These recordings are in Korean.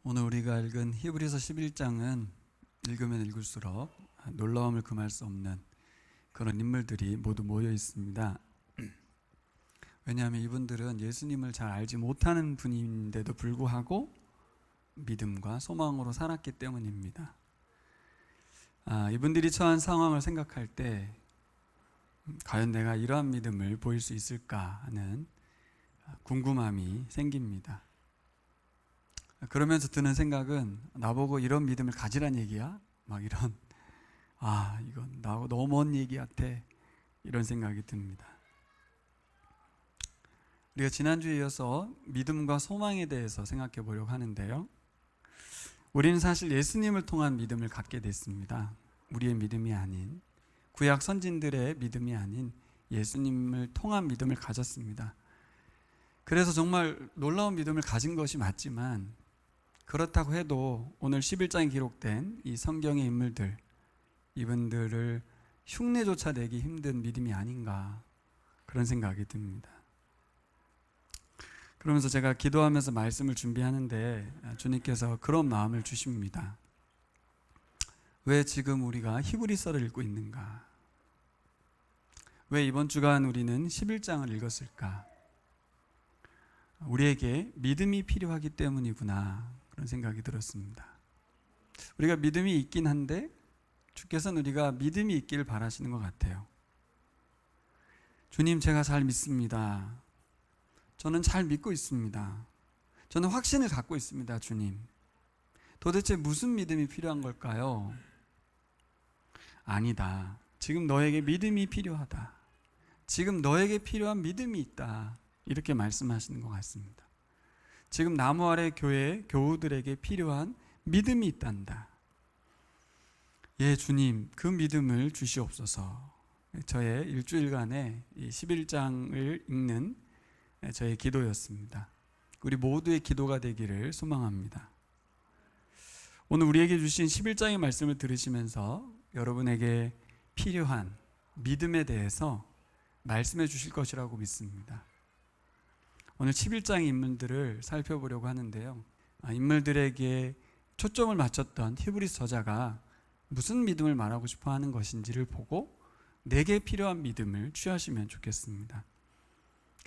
오늘 우리가 읽은 히브리서 11장은 읽으면 읽을수록 놀라움을 금할 수 없는 그런 인물들이 모두 모여 있습니다. 왜냐하면 이분들은 예수님을 잘 알지 못하는 분인데도 불구하고 믿음과 소망으로 살았기 때문입니다. 이분들이 처한 상황을 생각할 때 과연 내가 이러한 믿음을 보일 수 있을까 하는 궁금함이 생깁니다. 그러면서 드는 생각은 나보고 이런 믿음을 가지란 얘기야? 막 이런 이건 나하고 너무 먼 얘기 같아, 이런 생각이 듭니다. 우리가 지난주에 이어서 믿음과 소망에 대해서 생각해 보려고 하는데요, 우리는 사실 예수님을 통한 믿음을 갖게 됐습니다. 우리의 믿음이 아닌, 구약 선진들의 믿음이 아닌 예수님을 통한 믿음을 가졌습니다. 그래서 정말 놀라운 믿음을 가진 것이 맞지만, 그렇다고 해도 오늘 11장에 기록된 이 성경의 인물들, 이분들을 흉내조차 내기 힘든 믿음이 아닌가, 그런 생각이 듭니다. 그러면서 제가 기도하면서 말씀을 준비하는데 주님께서 그런 마음을 주십니다. 왜 지금 우리가 히브리서를 읽고 있는가? 왜 이번 주간 우리는 11장을 읽었을까? 우리에게 믿음이 필요하기 때문이구나, 그런 생각이 들었습니다. 우리가 믿음이 있긴 한데 주께서는 우리가 믿음이 있기를 바라시는 것 같아요. 주님, 제가 잘 믿습니다. 저는 잘 믿고 있습니다. 저는 확신을 갖고 있습니다. 주님, 도대체 무슨 믿음이 필요한 걸까요? 아니다. 지금 너에게 믿음이 필요하다. 지금 너에게 필요한 믿음이 있다. 이렇게 말씀하시는 것 같습니다. 지금 나무 아래 교회 교우들에게 필요한 믿음이 있단다. 예, 주님, 그 믿음을 주시옵소서. 저의 일주일간의 이 11장을 읽는 저의 기도였습니다. 우리 모두의 기도가 되기를 소망합니다. 오늘 우리에게 주신 11장의 말씀을 들으시면서 여러분에게 필요한 믿음에 대해서 말씀해 주실 것이라고 믿습니다. 오늘 11장의 인물들을 살펴보려고 하는데요, 인물들에게 초점을 맞췄던 히브리서 저자가 무슨 믿음을 말하고 싶어 하는 것인지를 보고 내게 필요한 믿음을 취하시면 좋겠습니다.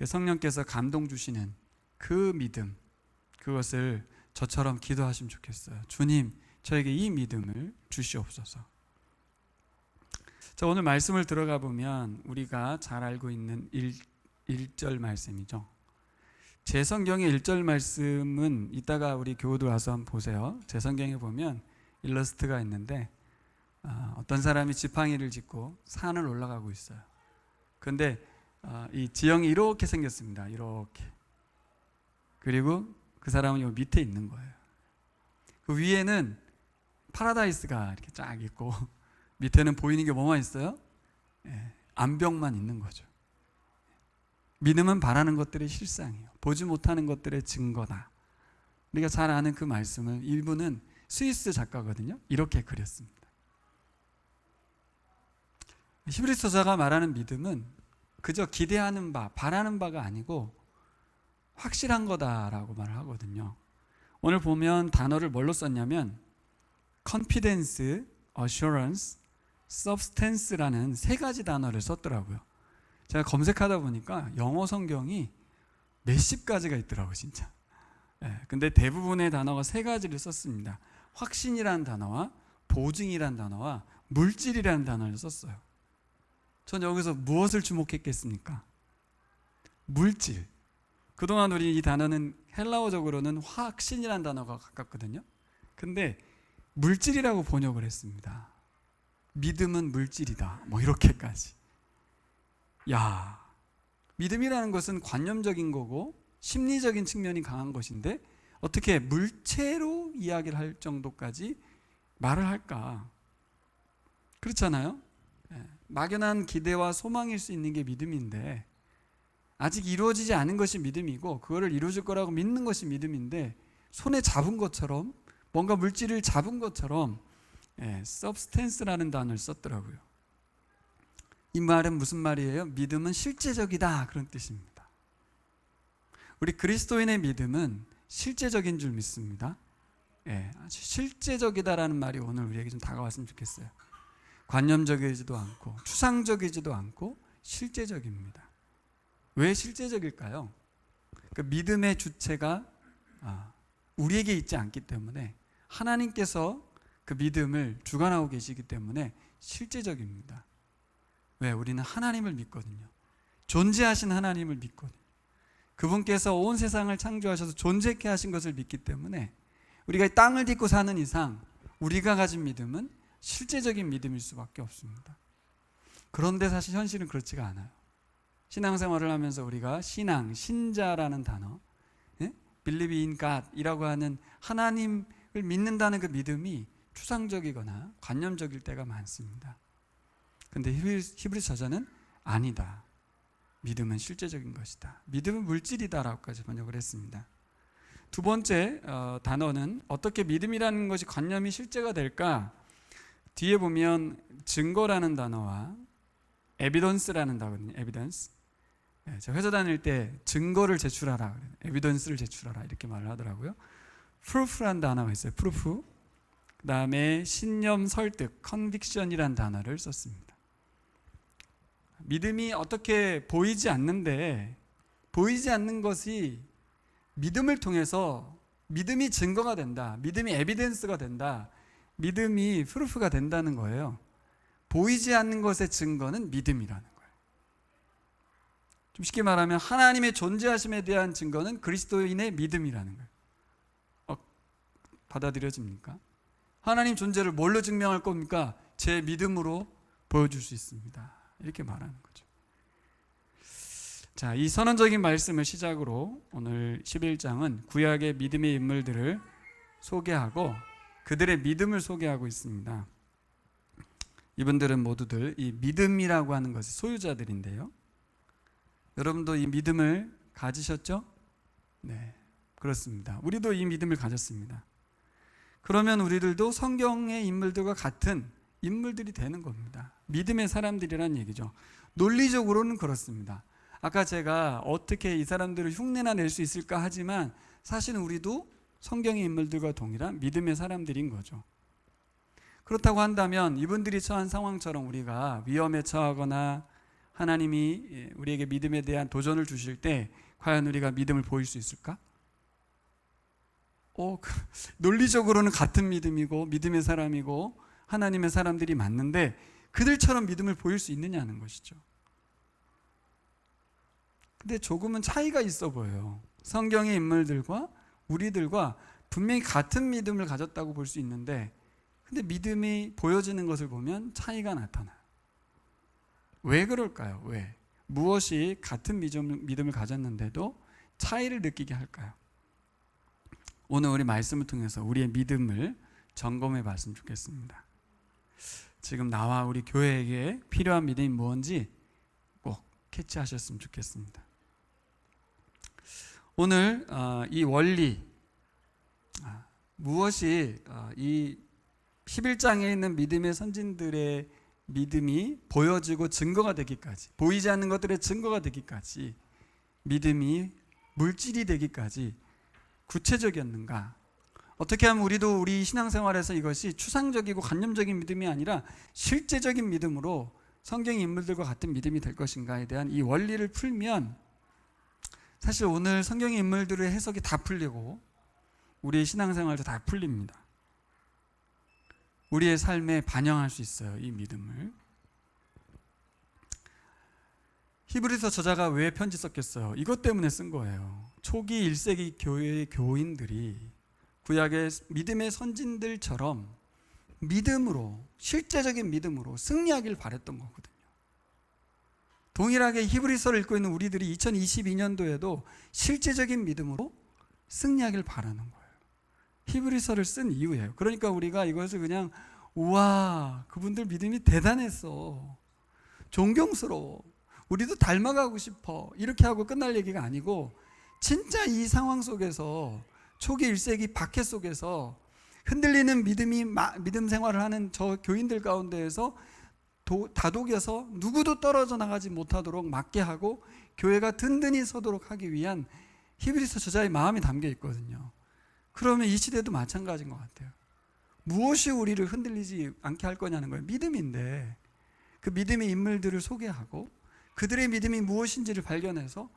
성령께서 감동 주시는 그 믿음, 그것을 저처럼 기도하시면 좋겠어요. 주님, 저에게 이 믿음을 주시옵소서. 자, 오늘 말씀을 들어가 보면 우리가 잘 알고 있는 1절 말씀이죠. 제 성경의 1절 말씀은 이따가 우리 교우들 와서 한번 보세요. 제 성경에 보면 일러스트가 있는데 어떤 사람이 지팡이를 짚고 산을 올라가고 있어요. 그런데 이 지형이 이렇게 생겼습니다. 이렇게. 그리고 그 사람은 요 밑에 있는 거예요. 그 위에는 파라다이스가 이렇게 쫙 있고 밑에는 보이는 게 뭐만 있어요? 암벽만 있는 거죠. 믿음은 바라는 것들의 실상이에요. 보지 못하는 것들의 증거다. 우리가 잘 아는 그 말씀을 이분은 스위스 작가거든요. 이렇게 그렸습니다. 히브리서 저자가 말하는 믿음은 그저 기대하는 바, 바라는 바가 아니고 확실한 거다라고 말을 하거든요. 오늘 보면 단어를 뭘로 썼냐면 confidence, assurance, substance라는 세 가지 단어를 썼더라고요. 제가 검색하다 보니까 영어 성경이 몇십 가지가 있더라고요, 진짜. 근데 대부분의 단어가 세 가지를 썼습니다. 확신이라는 단어와 보증이라는 단어와 물질이라는 단어를 썼어요. 전 여기서 무엇을 주목했겠습니까? 물질. 그동안 우리 이 단어는 헬라어적으로는 확신이라는 단어가 가깝거든요. 근데 물질이라고 번역을 했습니다. 믿음은 물질이다, 뭐 이렇게까지. 야, 믿음이라는 것은 관념적인 거고 심리적인 측면이 강한 것인데 어떻게 물체로 이야기를 할 정도까지 말을 할까? 그렇잖아요. 막연한 기대와 소망일 수 있는 게 믿음인데, 아직 이루어지지 않은 것이 믿음이고 그거를 이루어질 거라고 믿는 것이 믿음인데, 손에 잡은 것처럼, 뭔가 물질을 잡은 것처럼 substance라는 단어를 썼더라고요. 이 말은 무슨 말이에요? 믿음은 실제적이다, 그런 뜻입니다. 우리 그리스도인의 믿음은 실제적인 줄 믿습니다. 아주 실제적이다라는 말이 오늘 우리에게 좀 다가왔으면 좋겠어요. 관념적이지도 않고 추상적이지도 않고 실제적입니다. 왜 실제적일까요? 그 믿음의 주체가 우리에게 있지 않기 때문에, 하나님께서 그 믿음을 주관하고 계시기 때문에 실제적입니다. 왜? 우리는 하나님을 믿거든요. 존재하신 하나님을 믿거든요. 그분께서 온 세상을 창조하셔서 존재케 하신 것을 믿기 때문에 우리가 이 땅을 딛고 사는 이상 우리가 가진 믿음은 실제적인 믿음일 수밖에 없습니다. 그런데 사실 현실은 그렇지가 않아요. 신앙생활을 하면서 우리가 신앙, 신자라는 단어, believe in God이라고 하는 하나님을 믿는다는 그 믿음이 추상적이거나 관념적일 때가 많습니다. 그런데 히브리서 저자는 아니다. 믿음은 실제적인 것이다. 믿음은 물질이다라고까지 번역을 했습니다. 두 번째 단어는 어떻게 믿음이라는 것이 관념이 실제가 될까? 뒤에 보면 증거라는 단어와 에비던스라는 단어거든요. 에비던스. 제가 회사 다닐 때 증거를 제출하라, 에비던스를 제출하라 이렇게 말을 하더라고요. 프루프라는 단어가 있어요. 프루프. 그 다음에 신념, 설득, 컨빅션이라는 단어를 썼습니다. 믿음이 어떻게 보이지 않는데, 보이지 않는 것이 믿음을 통해서 믿음이 증거가 된다, 믿음이 에비던스가 된다, 믿음이 프루프가 된다는 거예요. 보이지 않는 것의 증거는 믿음이라는 거예요. 좀 쉽게 말하면 하나님의 존재하심에 대한 증거는 그리스도인의 믿음이라는 거예요. 받아들여집니까? 하나님 존재를 뭘로 증명할 겁니까? 제 믿음으로 보여줄 수 있습니다. 이렇게 말하는 거죠. 자, 이 선언적인 말씀을 시작으로 오늘 11장은 구약의 믿음의 인물들을 소개하고 그들의 믿음을 소개하고 있습니다. 이분들은 모두들 이 믿음이라고 하는 것의 소유자들인데요. 여러분도 이 믿음을 가지셨죠? 네, 그렇습니다. 우리도 이 믿음을 가졌습니다. 그러면 우리들도 성경의 인물들과 같은 인물들이 되는 겁니다. 믿음의 사람들이란 얘기죠. 논리적으로는 그렇습니다. 아까 제가 어떻게 이 사람들을 흉내나 낼 수 있을까 하지만 사실은 우리도 성경의 인물들과 동일한 믿음의 사람들인 거죠. 그렇다고 한다면 이분들이 처한 상황처럼 우리가 위험에 처하거나 하나님이 우리에게 믿음에 대한 도전을 주실 때 과연 우리가 믿음을 보일 수 있을까? 논리적으로는 같은 믿음이고 믿음의 사람이고 하나님의 사람들이 맞는데 그들처럼 믿음을 보일 수 있느냐는 것이죠. 근데 조금은 차이가 있어 보여요. 성경의 인물들과 우리들과 분명히 같은 믿음을 가졌다고 볼 수 있는데 근데 믿음이 보여지는 것을 보면 차이가 나타나요. 왜 그럴까요? 왜? 무엇이 같은 믿음을 가졌는데도 차이를 느끼게 할까요? 오늘 우리 말씀을 통해서 우리의 믿음을 점검해 봤으면 좋겠습니다. 지금 나와 우리 교회에게 필요한 믿음이 뭔지 꼭 캐치하셨으면 좋겠습니다. 오늘 이 원리, 무엇이 이 11장에 있는 믿음의 선진들의 믿음이 보여지고 증거가 되기까지, 보이지 않는 것들의 증거가 되기까지, 믿음이 물질이 되기까지 구체적이었는가? 어떻게 하면 우리도 우리 신앙생활에서 이것이 추상적이고 관념적인 믿음이 아니라 실제적인 믿음으로 성경 인물들과 같은 믿음이 될 것인가에 대한 이 원리를 풀면 사실 오늘 성경 인물들의 해석이 다 풀리고 우리의 신앙생활도 다 풀립니다. 우리의 삶에 반영할 수 있어요, 이 믿음을. 히브리서 저자가 왜 편지 썼겠어요? 이것 때문에 쓴 거예요. 초기 1세기 교회의 교인들이 구약의 믿음의 선진들처럼 믿음으로, 실제적인 믿음으로 승리하길 바랬던 거거든요. 동일하게 히브리서를 읽고 있는 우리들이 2022년도에도 실제적인 믿음으로 승리하길 바라는 거예요. 히브리서를 쓴 이유예요. 그러니까 우리가 이것을 그냥 우와, 그분들 믿음이 대단했어, 존경스러워, 우리도 닮아가고 싶어 이렇게 하고 끝날 얘기가 아니고 진짜 이 상황 속에서 초기 1세기 박해 속에서 흔들리는 믿음 생활을 하는 저 교인들 가운데에서 다독여서 누구도 떨어져 나가지 못하도록 막게 하고 교회가 든든히 서도록 하기 위한 히브리서 저자의 마음이 담겨 있거든요. 그러면 이 시대도 마찬가지인 것 같아요. 무엇이 우리를 흔들리지 않게 할 거냐는 거예요. 믿음인데 그 믿음의 인물들을 소개하고 그들의 믿음이 무엇인지를 발견해서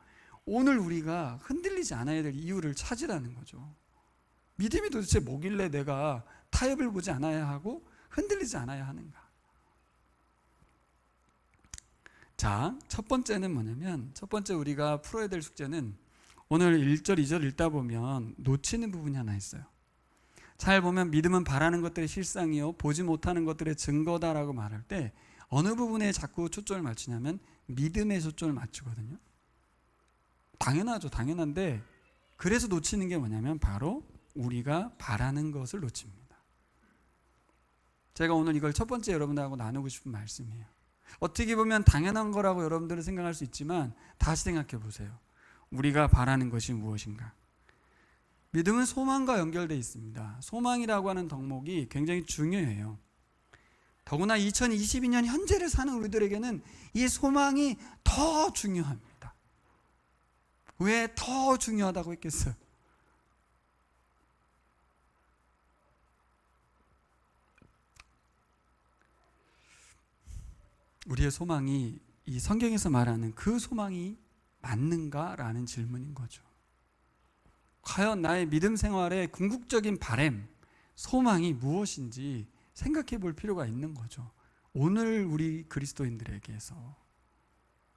오늘 우리가 흔들리지 않아야 될 이유를 찾으라는 거죠. 믿음이 도대체 뭐길래 내가 타협을 보지 않아야 하고 흔들리지 않아야 하는가? 자, 첫 번째는 뭐냐면, 첫 번째 우리가 풀어야 될 숙제는 오늘 1절, 2절 읽다 보면 놓치는 부분이 하나 있어요. 잘 보면 믿음은 바라는 것들의 실상이요 보지 못하는 것들의 증거다라고 말할 때 어느 부분에 자꾸 초점을 맞추냐면 믿음에 초점을 맞추거든요. 당연하죠. 당연한데 그래서 놓치는 게 뭐냐면 바로 우리가 바라는 것을 놓칩니다. 제가 오늘 이걸 첫 번째 여러분들하고 나누고 싶은 말씀이에요. 어떻게 보면 당연한 거라고 여러분들은 생각할 수 있지만 다시 생각해 보세요. 우리가 바라는 것이 무엇인가? 믿음은 소망과 연결되어 있습니다. 소망이라고 하는 덕목이 굉장히 중요해요. 더구나 2022년 현재를 사는 우리들에게는 이 소망이 더 중요합니다. 왜 더 중요하다고 했겠어요? 우리의 소망이 이 성경에서 말하는 그 소망이 맞는가라는 질문인 거죠. 과연 나의 믿음 생활의 궁극적인 바램, 소망이 무엇인지 생각해 볼 필요가 있는 거죠. 오늘 우리 그리스도인들에게서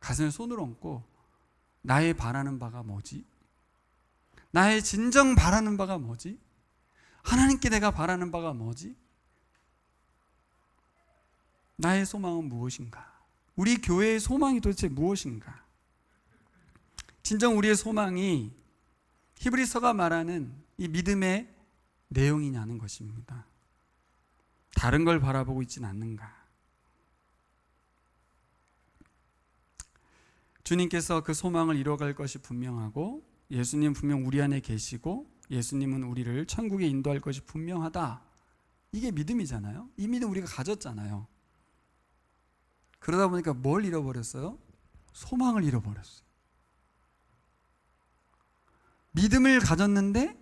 가슴에 손을 얹고 나의 바라는 바가 뭐지? 나의 진정 바라는 바가 뭐지? 하나님께 내가 바라는 바가 뭐지? 나의 소망은 무엇인가? 우리 교회의 소망이 도대체 무엇인가? 진정 우리의 소망이 히브리서가 말하는 이 믿음의 내용이냐는 것입니다. 다른 걸 바라보고 있지는 않는가? 주님께서 그 소망을 이뤄갈 것이 분명하고 예수님 분명 우리 안에 계시고 예수님은 우리를 천국에 인도할 것이 분명하다. 이게 믿음이잖아요. 이 믿음 우리가 가졌잖아요. 그러다 보니까 뭘 잃어버렸어요? 소망을 잃어버렸어요. 믿음을 가졌는데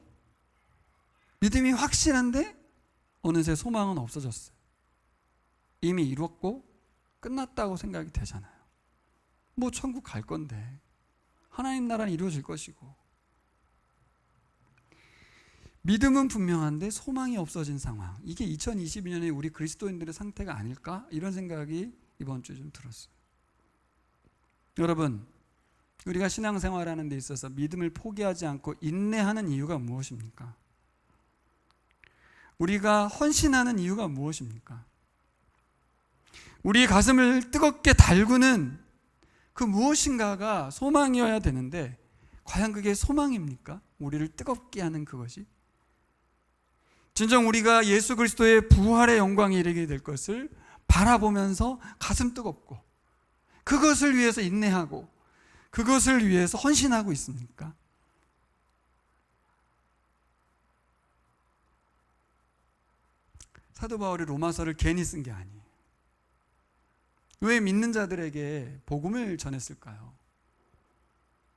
믿음이 확실한데 어느새 소망은 없어졌어요. 이미 이뤘고 끝났다고 생각이 되잖아요. 뭐 천국 갈 건데 하나님 나라는 이루어질 것이고 믿음은 분명한데 소망이 없어진 상황. 이게 2022년에 우리 그리스도인들의 상태가 아닐까? 이런 생각이 이번 주에 좀 들었어요. 여러분, 우리가 신앙생활하는 데 있어서 믿음을 포기하지 않고 인내하는 이유가 무엇입니까? 우리가 헌신하는 이유가 무엇입니까? 우리 가슴을 뜨겁게 달구는 그 무엇인가가 소망이어야 되는데 과연 그게 소망입니까? 우리를 뜨겁게 하는 그것이? 진정 우리가 예수 그리스도의 부활의 영광에 이르게 될 것을 바라보면서 가슴 뜨겁고 그것을 위해서 인내하고 그것을 위해서 헌신하고 있습니까? 사도 바울이 로마서를 괜히 쓴 게 아니에요. 왜 믿는 자들에게 복음을 전했을까요?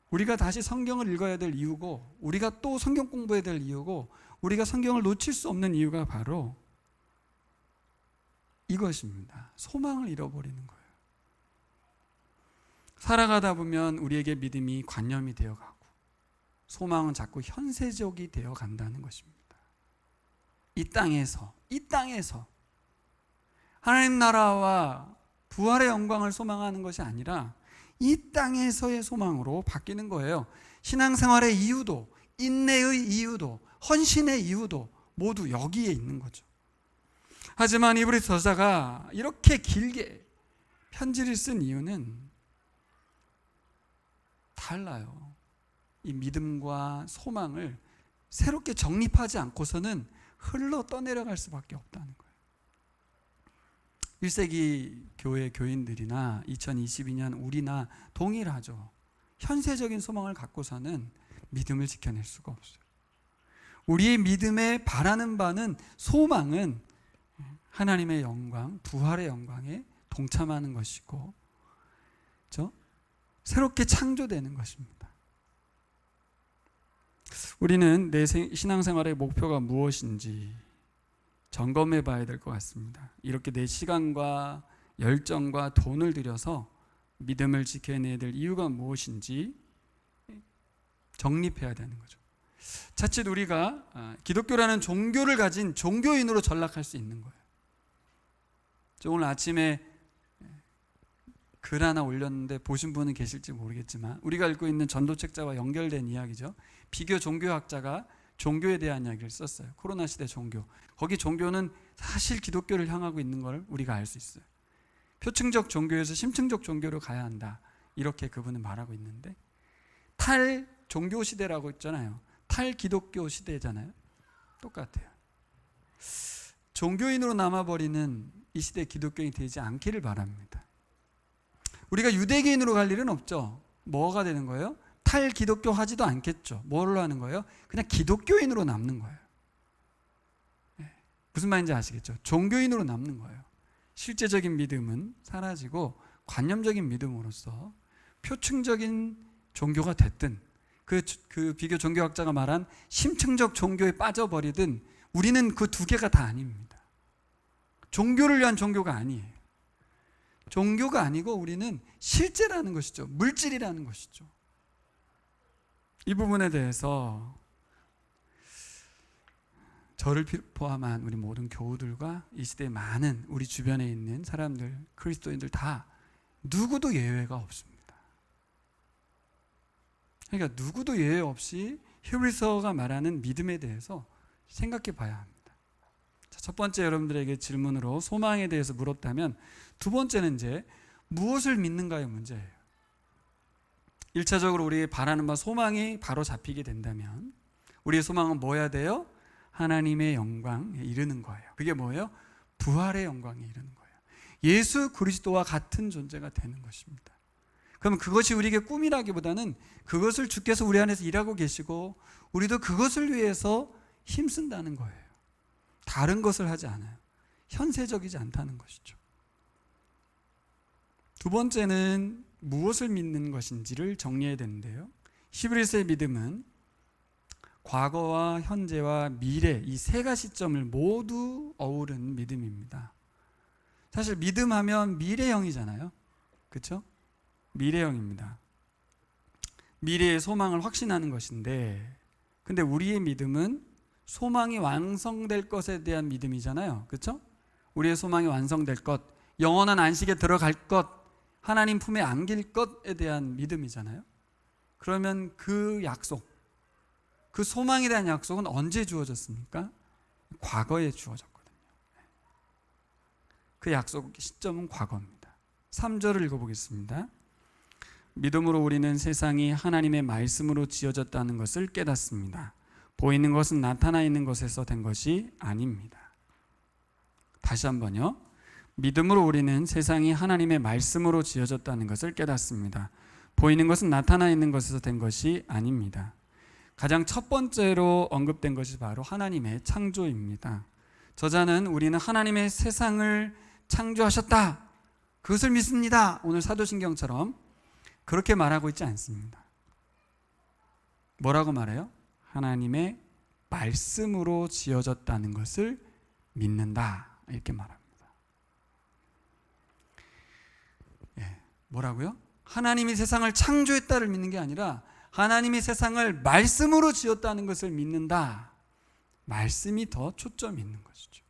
우리가 다시 성경을 읽어야 될 이유고 우리가 또 성경 공부해야 될 이유고 우리가 성경을 놓칠 수 없는 이유가 바로 이것입니다. 소망을 잃어버리는 거예요. 살아가다 보면 우리에게 믿음이 관념이 되어가고 소망은 자꾸 현세적이 되어 간다는 것입니다. 이 땅에서 하나님 나라와 부활의 영광을 소망하는 것이 아니라 이 땅에서의 소망으로 바뀌는 거예요. 신앙생활의 이유도 인내의 이유도 헌신의 이유도 모두 여기에 있는 거죠. 하지만 히브리서 저자가 이렇게 길게 편지를 쓴 이유는 달라요. 이 믿음과 소망을 새롭게 정립하지 않고서는 흘러 떠내려갈 수밖에 없다는 거예요. 1세기 교회 교인들이나 2022년 우리나 동일하죠. 현세적인 소망을 갖고서는 믿음을 지켜낼 수가 없어요. 우리의 믿음에 바라는 바는 소망은 하나님의 영광, 부활의 영광에 동참하는 것이고 새롭게 창조되는 것입니다. 우리는 내 신앙생활의 목표가 무엇인지 점검해 봐야 될 것 같습니다. 이렇게 내 시간과 열정과 돈을 들여서 믿음을 지켜내야 될 이유가 무엇인지 정립해야 되는 거죠. 자칫 우리가 기독교라는 종교를 가진 종교인으로 전락할 수 있는 거예요. 저 오늘 아침에 글 하나 올렸는데 보신 분은 계실지 모르겠지만 우리가 읽고 있는 전도책자와 연결된 이야기죠. 비교 종교학자가 종교에 대한 이야기를 썼어요. 코로나 시대 종교. 거기 종교는 사실 기독교를 향하고 있는 걸 우리가 알 수 있어요. 표층적 종교에서 심층적 종교로 가야 한다. 이렇게 그분은 말하고 있는데 탈 종교 시대라고 있잖아요. 탈 기독교 시대잖아요. 똑같아요. 종교인으로 남아버리는 이 시대 기독교인이 되지 않기를 바랍니다. 우리가 유대계인으로 갈 일은 없죠. 뭐가 되는 거예요? 탈 기독교 하지도 않겠죠. 뭘로 하는 거예요? 그냥 기독교인으로 남는 거예요. 무슨 말인지 아시겠죠? 종교인으로 남는 거예요. 실제적인 믿음은 사라지고 관념적인 믿음으로서 표층적인 종교가 됐든 그 비교 종교학자가 말한 심층적 종교에 빠져버리든 우리는 그 두 개가 다 아닙니다. 종교를 위한 종교가 아니에요. 종교가 아니고 우리는 실제라는 것이죠. 물질이라는 것이죠. 이 부분에 대해서 저를 포함한 우리 모든 교우들과 이 시대의 많은 우리 주변에 있는 사람들, 그리스도인들 다 누구도 예외가 없습니다. 그러니까 누구도 예외 없이 히브리서가 말하는 믿음에 대해서 생각해 봐야 합니다. 자, 첫 번째 여러분들에게 질문으로 소망에 대해서 물었다면 두 번째는 이제 무엇을 믿는가의 문제예요. 1차적으로 우리 바라는 바 소망이 바로 잡히게 된다면 우리의 소망은 뭐여야 돼요? 하나님의 영광에 이르는 거예요. 그게 뭐예요? 부활의 영광에 이르는 거예요. 예수 그리스도와 같은 존재가 되는 것입니다. 그럼 그것이 우리에게 꿈이라기보다는 그것을 주께서 우리 안에서 일하고 계시고 우리도 그것을 위해서 힘쓴다는 거예요. 다른 것을 하지 않아요. 현세적이지 않다는 것이죠. 두 번째는 무엇을 믿는 것인지를 정리해야 되는데요. 히브리서의 믿음은 과거와 현재와 미래 이 세 가지 시점을 모두 어우른 믿음입니다. 사실 믿음하면 미래형이잖아요. 그렇죠? 미래형입니다. 미래의 소망을 확신하는 것인데 근데 우리의 믿음은 소망이 완성될 것에 대한 믿음이잖아요. 그렇죠? 우리의 소망이 완성될 것, 영원한 안식에 들어갈 것, 하나님 품에 안길 것에 대한 믿음이잖아요. 그러면 그 약속, 그 소망에 대한 약속은 언제 주어졌습니까? 과거에 주어졌거든요. 그 약속 시점은 과거입니다. 3절을 읽어보겠습니다. 믿음으로 우리는 세상이 하나님의 말씀으로 지어졌다는 것을 깨닫습니다. 보이는 것은 나타나 있는 것에서 된 것이 아닙니다. 다시 한번요. 믿음으로 우리는 세상이 하나님의 말씀으로 지어졌다는 것을 깨닫습니다. 보이는 것은 나타나 있는 것에서 된 것이 아닙니다. 가장 첫 번째로 언급된 것이 바로 하나님의 창조입니다. 저자는 우리는 하나님의 세상을 창조하셨다. 그것을 믿습니다. 오늘 사도신경처럼 그렇게 말하고 있지 않습니다. 뭐라고 말해요? 하나님의 말씀으로 지어졌다는 것을 믿는다. 이렇게 말합니다. 뭐라고요? 하나님이 세상을 창조했다를 믿는 게 아니라 하나님이 세상을 말씀으로 지었다는 것을 믿는다. 말씀이 더 초점이 있는 것이죠.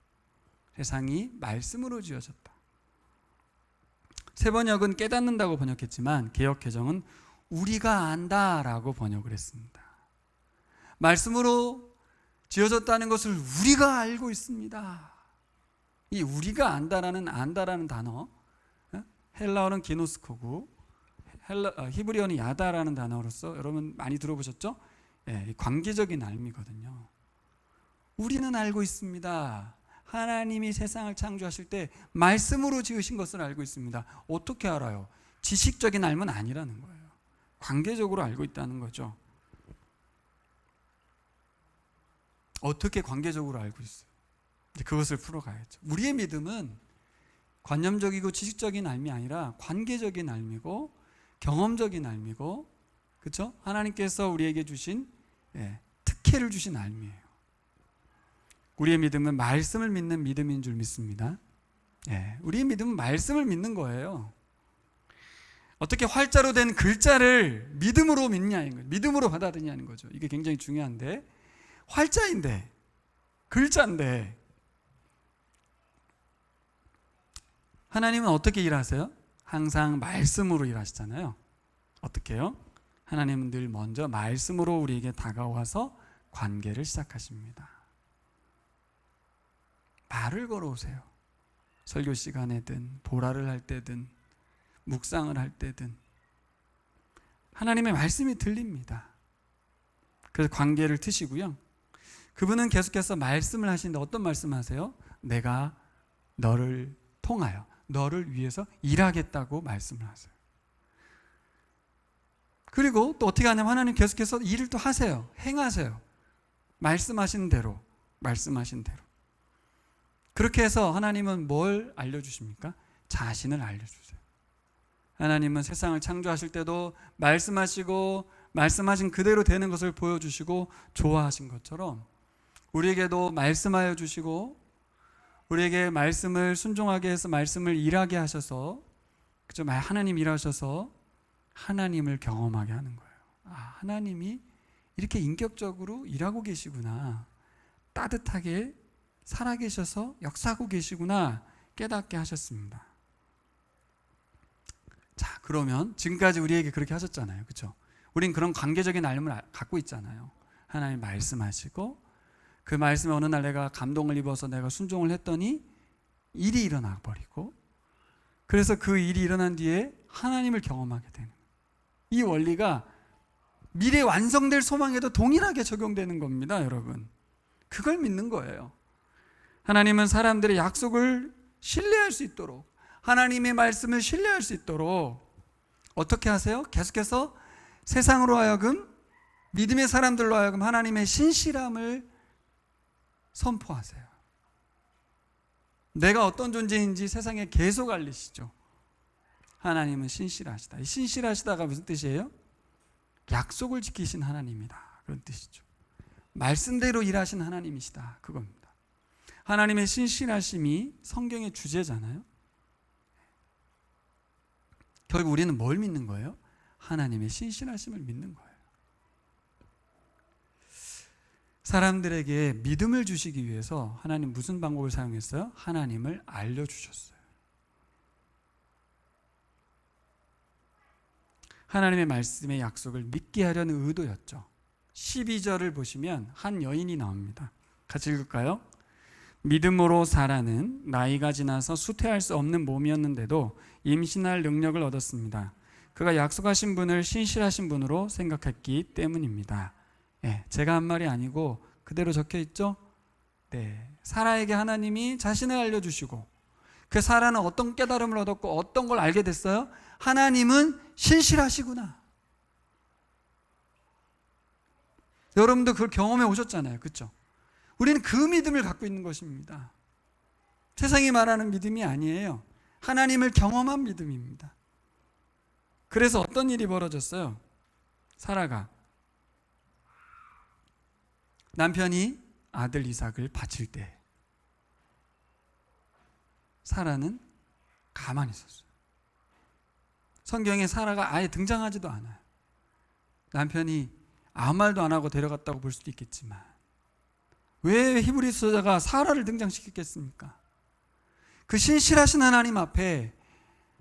세상이 말씀으로 지어졌다. 새 번역은 깨닫는다고 번역했지만 개역 개정은 우리가 안다라고 번역을 했습니다. 말씀으로 지어졌다는 것을 우리가 알고 있습니다. 이 우리가 안다라는 단어, 헬라어는 기노스코고 히브리어는 야다라는 단어로서 여러분 많이 들어보셨죠? 관계적인 알미거든요. 우리는 알고 있습니다. 하나님이 세상을 창조하실 때 말씀으로 지으신 것을 알고 있습니다. 어떻게 알아요? 지식적인 알면 아니라는 거예요. 관계적으로 알고 있다는 거죠. 어떻게 관계적으로 알고 있어요? 그것을 풀어가야죠. 우리의 믿음은 관념적이고 지식적인 알미 아니라 관계적인 알미고 경험적인 알미고, 그렇죠? 하나님께서 우리에게 주신 박해를 주신 삶이에요. 우리의 믿음은 말씀을 믿는 믿음인 줄 믿습니다. 예, 우리의 믿음은 말씀을 믿는 거예요. 어떻게 활자로 된 글자를 믿음으로 믿냐는 거예요. 믿음으로 받아들이냐는 거죠. 이게 굉장히 중요한데, 활자인데, 글자인데, 하나님은 어떻게 일하세요? 항상 말씀으로 일하시잖아요. 어떻게 해요? 하나님은 늘 먼저 말씀으로 우리에게 다가와서 관계를 시작하십니다. 말을 걸어오세요. 설교 시간에든 도라를 할 때든 묵상을 할 때든 하나님의 말씀이 들립니다. 그래서 관계를 트시고요. 그분은 계속해서 말씀을 하시는데 어떤 말씀을 하세요? 내가 너를 통하여 너를 위해서 일하겠다고 말씀을 하세요. 그리고 또 어떻게 하냐면 하나님 계속해서 일을 또 하세요. 행하세요. 말씀하신 대로. 그렇게 해서 하나님은 뭘 알려주십니까? 자신을 알려주세요. 하나님은 세상을 창조하실 때도 말씀하시고 말씀하신 그대로 되는 것을 보여주시고 좋아하신 것처럼 우리에게도 말씀하여 주시고 우리에게 말씀을 순종하게 해서 말씀을 일하게 하셔서 그죠? 하나님 일하셔서 하나님을 경험하게 하는 거예요. 하나님이 이렇게 인격적으로 일하고 계시구나. 따뜻하게 살아계셔서 역사하고 계시구나 깨닫게 하셨습니다. 자, 그러면 지금까지 우리에게 그렇게 하셨잖아요. 그렇죠? 우린 그런 관계적인 알림을 갖고 있잖아요. 하나님 말씀하시고 그 말씀에 어느 날 내가 감동을 입어서 내가 순종을 했더니 일이 일어나 버리고 그래서 그 일이 일어난 뒤에 하나님을 경험하게 되는 거예요. 이 원리가 미래 완성될 소망에도 동일하게 적용되는 겁니다, 여러분. 그걸 믿는 거예요. 하나님은 사람들의 약속을 신뢰할 수 있도록 하나님의 말씀을 신뢰할 수 있도록 어떻게 하세요? 계속해서 세상으로 하여금 믿음의 사람들로 하여금 하나님의 신실함을 선포하세요. 내가 어떤 존재인지 세상에 계속 알리시죠. 하나님은 신실하시다. 이 신실하시다가 무슨 뜻이에요? 약속을 지키신 하나님이다. 그런 뜻이죠. 말씀대로 일하신 하나님이시다. 그겁니다. 하나님의 신실하심이 성경의 주제잖아요. 결국 우리는 뭘 믿는 거예요? 하나님의 신실하심을 믿는 거예요. 사람들에게 믿음을 주시기 위해서 하나님 무슨 방법을 사용했어요? 하나님을 알려주셨어요. 하나님의 말씀의 약속을 믿게 하려는 의도였죠. 12절을 보시면 한 여인이 나옵니다. 같이 읽을까요? 믿음으로 사라는 나이가 지나서 수태할 수 없는 몸이었는데도 임신할 능력을 얻었습니다. 그가 약속하신 분을 신실하신 분으로 생각했기 때문입니다. 네, 제가 한 말이 아니고 그대로 적혀 있죠? 네, 사라에게 하나님이 자신을 알려주시고 그 사라는 어떤 깨달음을 얻었고 어떤 걸 알게 됐어요? 하나님은 신실하시구나. 여러분도 그걸 경험해 오셨잖아요. 그렇죠? 우리는 그 믿음을 갖고 있는 것입니다. 세상이 말하는 믿음이 아니에요. 하나님을 경험한 믿음입니다. 그래서 어떤 일이 벌어졌어요? 사라가 남편이 아들 이삭을 바칠 때 사라는 가만히 있었어요. 성경에 사라가 아예 등장하지도 않아요. 남편이 아무 말도 안 하고 데려갔다고 볼 수도 있겠지만 왜 히브리서자가 사라를 등장시켰겠습니까? 그 신실하신 하나님 앞에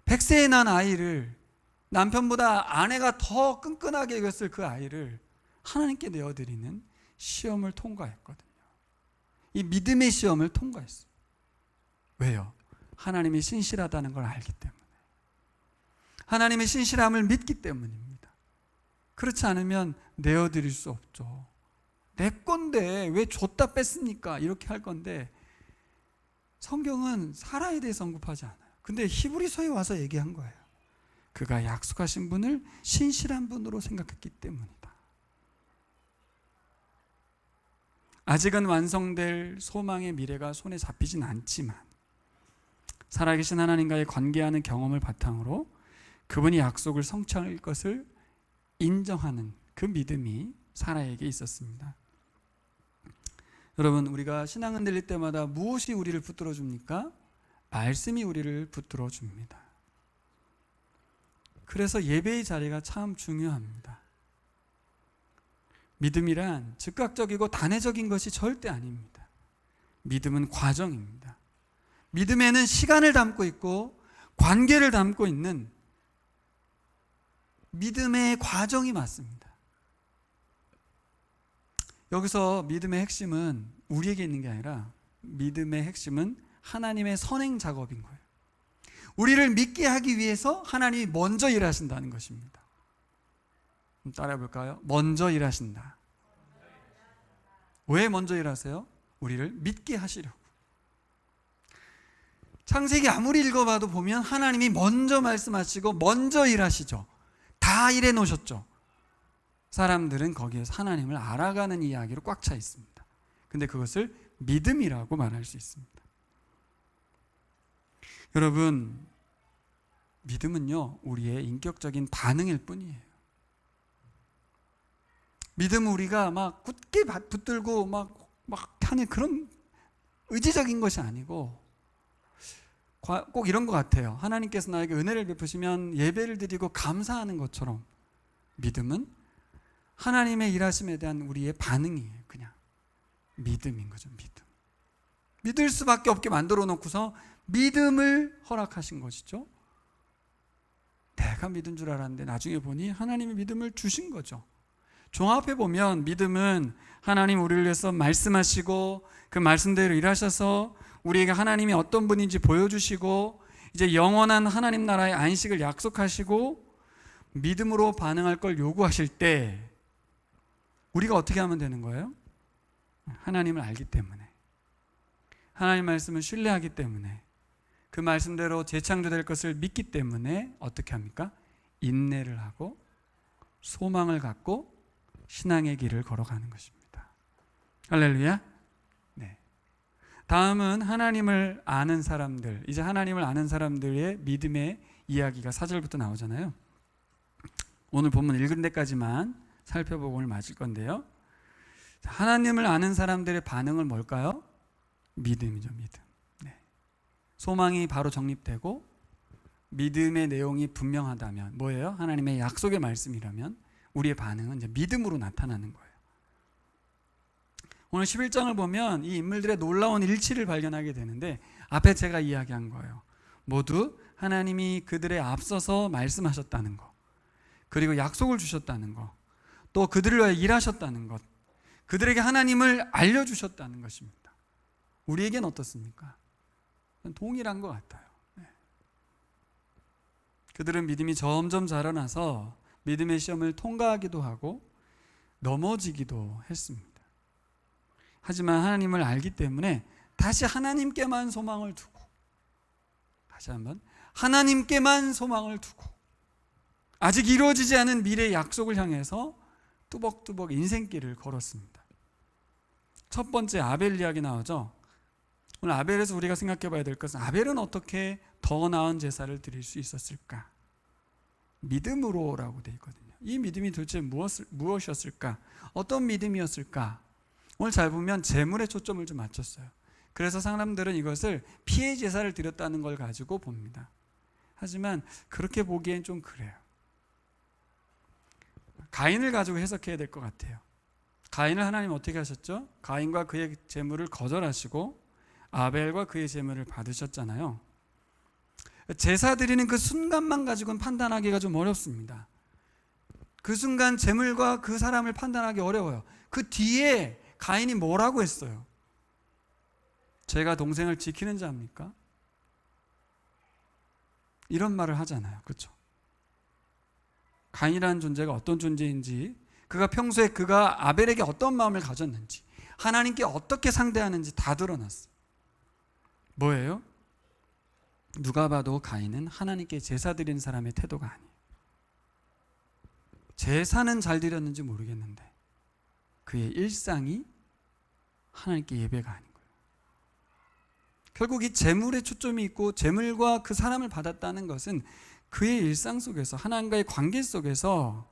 100세에 난 아이를 남편보다 아내가 더 끈끈하게 여겼을 그 아이를 하나님께 내어드리는 시험을 통과했거든요. 이 믿음의 시험을 통과했어요. 왜요? 하나님이 신실하다는 걸 알기 때문에. 하나님의 신실함을 믿기 때문입니다. 그렇지 않으면 내어드릴 수 없죠. 내 건데 왜 줬다 뺐습니까? 이렇게 할 건데 성경은 사라에 대해서 언급하지 않아요. 근데 히브리서에 와서 얘기한 거예요. 그가 약속하신 분을 신실한 분으로 생각했기 때문이다. 아직은 완성될 소망의 미래가 손에 잡히진 않지만 살아계신 하나님과의 관계하는 경험을 바탕으로 그분이 약속을 성취할 것을 인정하는 그 믿음이 사라에게 있었습니다. 여러분, 우리가 신앙 흔들릴 때마다 무엇이 우리를 붙들어 줍니까? 말씀이 우리를 붙들어 줍니다. 그래서 예배의 자리가 참 중요합니다. 믿음이란 즉각적이고 단회적인 것이 절대 아닙니다. 믿음은 과정입니다. 믿음에는 시간을 담고 있고 관계를 담고 있는 믿음의 과정이 맞습니다. 여기서 믿음의 핵심은 우리에게 있는 게 아니라 믿음의 핵심은 하나님의 선행 작업인 거예요. 우리를 믿게 하기 위해서 하나님이 먼저 일하신다는 것입니다. 따라해 볼까요? 먼저 일하신다. 왜 먼저 일하세요? 우리를 믿게 하시려고. 창세기 아무리 읽어봐도 보면 하나님이 먼저 말씀하시고 먼저 일하시죠. 다 일해 놓으셨죠. 사람들은 거기에서 하나님을 알아가는 이야기로 꽉 차 있습니다. 근데 그것을 믿음이라고 말할 수 있습니다. 여러분, 믿음은요, 우리의 인격적인 반응일 뿐이에요. 믿음은 우리가 막 굳게 붙들고 막 하는 그런 의지적인 것이 아니고 꼭 이런 것 같아요. 하나님께서 나에게 은혜를 베푸시면 예배를 드리고 감사하는 것처럼 믿음은 하나님의 일하심에 대한 우리의 반응이에요. 그냥 믿음인 거죠. 믿음. 믿을 수밖에 없게 만들어 놓고서 믿음을 허락하신 것이죠. 내가 믿은 줄 알았는데 나중에 보니 하나님이 믿음을 주신 거죠. 종합해 보면 믿음은 하나님 우리를 위해서 말씀하시고 그 말씀대로 일하셔서 우리에게 하나님이 어떤 분인지 보여주시고 이제 영원한 하나님 나라의 안식을 약속하시고 믿음으로 반응할 걸 요구하실 때 우리가 어떻게 하면 되는 거예요? 하나님을 알기 때문에, 하나님 말씀을 신뢰하기 때문에, 그 말씀대로 재창조될 것을 믿기 때문에 어떻게 합니까? 인내를 하고 소망을 갖고 신앙의 길을 걸어가는 것입니다. 할렐루야. 네. 다음은 하나님을 아는 사람들. 이제 하나님을 아는 사람들의 믿음의 이야기가 4절부터 나오잖아요. 오늘 본문 읽은 데까지만 살펴보고 오늘 마칠 건데요. 하나님을 아는 사람들의 반응은 뭘까요? 믿음이죠. 믿음. 네. 소망이 바로 정립되고 믿음의 내용이 분명하다면 뭐예요? 하나님의 약속의 말씀이라면 우리의 반응은 이제 믿음으로 나타나는 거예요. 오늘 11장을 보면 이 인물들의 놀라운 일치를 발견하게 되는데 앞에 제가 이야기한 거예요. 모두 하나님이 그들의 앞서서 말씀하셨다는 것, 그리고 약속을 주셨다는 것, 또 그들을 위해 일하셨다는 것, 그들에게 하나님을 알려주셨다는 것입니다. 우리에겐 어떻습니까? 동일한 것 같아요. 네. 그들은 믿음이 점점 자라나서 믿음의 시험을 통과하기도 하고 넘어지기도 했습니다. 하지만 하나님을 알기 때문에 다시 하나님께만 소망을 두고, 다시 한번 하나님께만 소망을 두고 아직 이루어지지 않은 미래의 약속을 향해서 뚜벅뚜벅 인생길을 걸었습니다. 첫 번째 아벨 이야기 나오죠. 오늘 아벨에서 우리가 생각해 봐야 될 것은 아벨은 어떻게 더 나은 제사를 드릴 수 있었을까? 믿음으로라고 되어 있거든요. 이 믿음이 도대체 무엇이었을까? 어떤 믿음이었을까? 오늘 잘 보면 재물에 초점을 좀 맞췄어요. 그래서 사람들은 이것을 피해 제사를 드렸다는 걸 가지고 봅니다. 하지만 그렇게 보기엔 좀 그래요. 가인을 가지고 해석해야 될 것 같아요. 가인을 하나님 어떻게 하셨죠? 가인과 그의 재물을 거절하시고 아벨과 그의 재물을 받으셨잖아요. 제사 드리는 그 순간만 가지고는 판단하기가 좀 어렵습니다. 그 순간 재물과 그 사람을 판단하기 어려워요. 그 뒤에 가인이 뭐라고 했어요? 제가 동생을 지키는 자입니까? 이런 말을 하잖아요. 그렇죠? 가인이라는 존재가 어떤 존재인지, 그가 평소에 그가 아벨에게 어떤 마음을 가졌는지, 하나님께 어떻게 상대하는지 다 드러났어요. 뭐예요? 누가 봐도 가인은 하나님께 제사 드리는 사람의 태도가 아니에요. 제사는 잘 드렸는지 모르겠는데 그의 일상이 하나님께 예배가 아닌 거예요. 결국 이 재물에 초점이 있고 재물과 그 사람을 받았다는 것은 그의 일상 속에서, 하나님과의 관계 속에서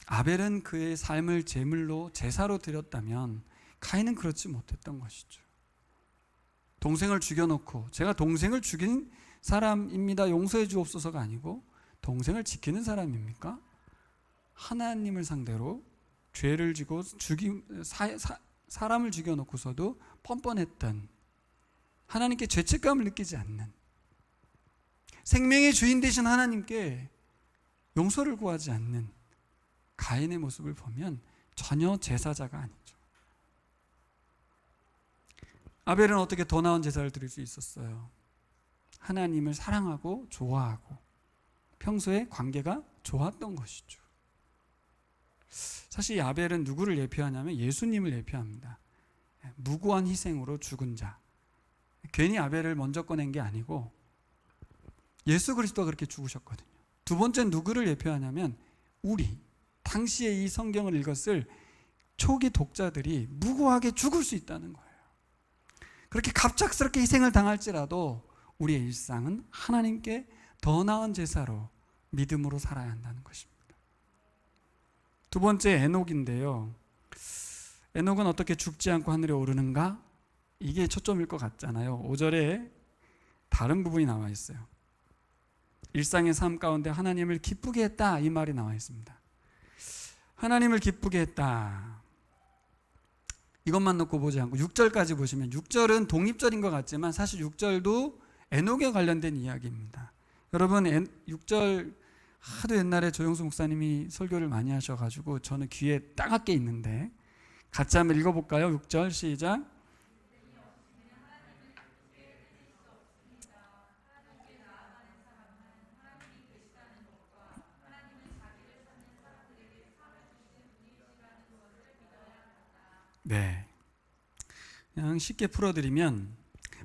아벨은 그의 삶을 제물로 제사로 드렸다면 가인은 그렇지 못했던 것이죠. 동생을 죽여놓고 제가 동생을 죽인 사람입니다, 용서해 주옵소서가 아니고 동생을 지키는 사람입니까? 하나님을 상대로 죄를 지고 사람을 죽여놓고서도 뻔뻔했던, 하나님께 죄책감을 느끼지 않는, 생명의 주인 되신 하나님께 용서를 구하지 않는 가인의 모습을 보면 전혀 제사자가 아니죠. 아벨은 어떻게 더 나은 제사를 드릴 수 있었어요? 하나님을 사랑하고 좋아하고 평소에 관계가 좋았던 것이죠. 사실 이 아벨은 누구를 예표하냐면 예수님을 예표합니다. 무고한 희생으로 죽은 자. 괜히 아벨을 먼저 꺼낸 게 아니고 예수 그리스도가 그렇게 죽으셨거든요. 두 번째는 누구를 예표하냐면 우리, 당시에 이 성경을 읽었을 초기 독자들이 무고하게 죽을 수 있다는 거예요. 그렇게 갑작스럽게 희생을 당할지라도 우리의 일상은 하나님께 더 나은 제사로 믿음으로 살아야 한다는 것입니다. 두 번째 에녹인데요. 에녹은 어떻게 죽지 않고 하늘에 오르는가? 이게 초점일 것 같잖아요. 5절에 다른 부분이 나와 있어요. 일상의 삶 가운데 하나님을 기쁘게 했다, 이 말이 나와 있습니다. 하나님을 기쁘게 했다, 이것만 놓고 보지 않고 6절까지 보시면, 6절은 독립절인 것 같지만 사실 6절도 에녹에 관련된 이야기입니다. 여러분 6절 하도 옛날에 조영수 목사님이 설교를 많이 하셔가지고 저는 귀에 따갑게 있는데 같이 한번 읽어볼까요? 6절 시작. 네, 그냥 쉽게 풀어드리면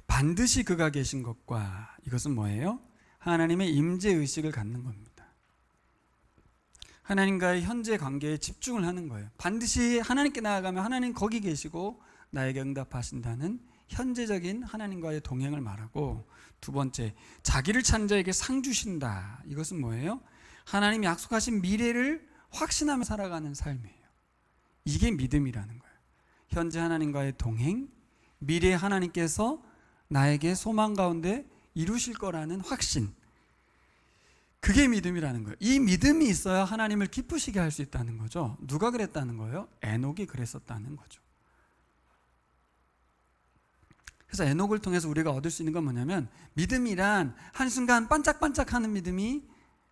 반드시 그가 계신 것과 이것은 뭐예요? 하나님의 임재의식을 갖는 겁니다. 하나님과의 현재 관계에 집중을 하는 거예요. 반드시 하나님께 나아가면 하나님 거기 계시고 나에게 응답하신다는 현재적인 하나님과의 동행을 말하고, 두 번째, 자기를 찾는 자에게 상 주신다. 이것은 뭐예요? 하나님이 약속하신 미래를 확신하며 살아가는 삶이에요. 이게 믿음이라는 거예요. 현재 하나님과의 동행, 미래에 하나님께서 나에게 소망 가운데 이루실 거라는 확신, 그게 믿음이라는 거예요. 이 믿음이 있어야 하나님을 기쁘시게 할 수 있다는 거죠. 누가 그랬다는 거예요? 에녹이 그랬었다는 거죠. 그래서 에녹을 통해서 우리가 얻을 수 있는 건 뭐냐면, 믿음이란 한순간 반짝반짝하는 믿음이